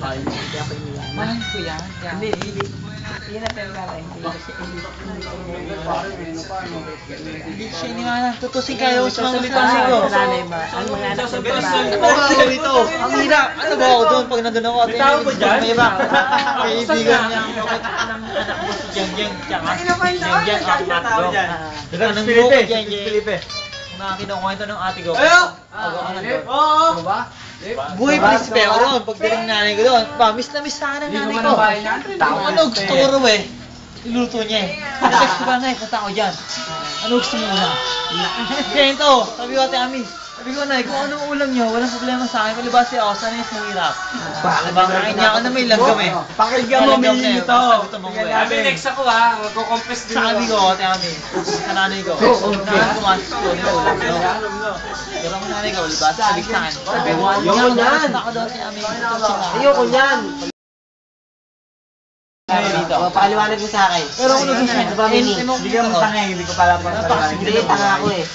tayo. Hindi ako iniyan. Mahal ko yan. Hindi. Hindi na pero kala. Hindi siya iniwanan. Tutusin kayo sa mga pasi ko. Nanay ba? Ang mga anak ko ba? Oo, ito. Ang hirap. Ano ba ako doon pag nandun ako? May tao ba dyan? May iba. Kaibigan niya. Ang anak mo si Jeng Jeng. Tsaka si Jeng Jeng ang matlo. Daga nang buko Jeng Jeng. Na kinukwento ng ate ko. Ayo! Ako ka nandun. Oo! Ba? Buhay prinsip ako doon. Pagdating nanay ko doon. Miss na miss sana nanay ko. Tao ano gusto ko raw eh. Iluto niya eh. Text ko ba na punta ako dyan. Ano gusto mo ulam? Kaya ito, sabi ko ate Ami. Sabi ko na, kung anong ulam niyo, walang problema sa akin. Palibasi ako, sanay sa hirap. Bakain niya ako na may langgam eh. Pakinggan mo, may ito. Sabi next ako ha, magko-confess din ako. Sabi ko, ate Ami, sa nanay ko. Nanay ko mas ko, yung ulam niyo. Pero ang nanay ko, palibasi, sabi sa akin. Sabi ko, Ayoko yan. Ako daw si Ami. Ayoko yan. Dito. Pakaliwanag mo sa akin. Pero kung nag-isip, Ano ba, Mini? Hindi ka mo tanga, hindi ko pala pa. Hindi, tanga ako eh.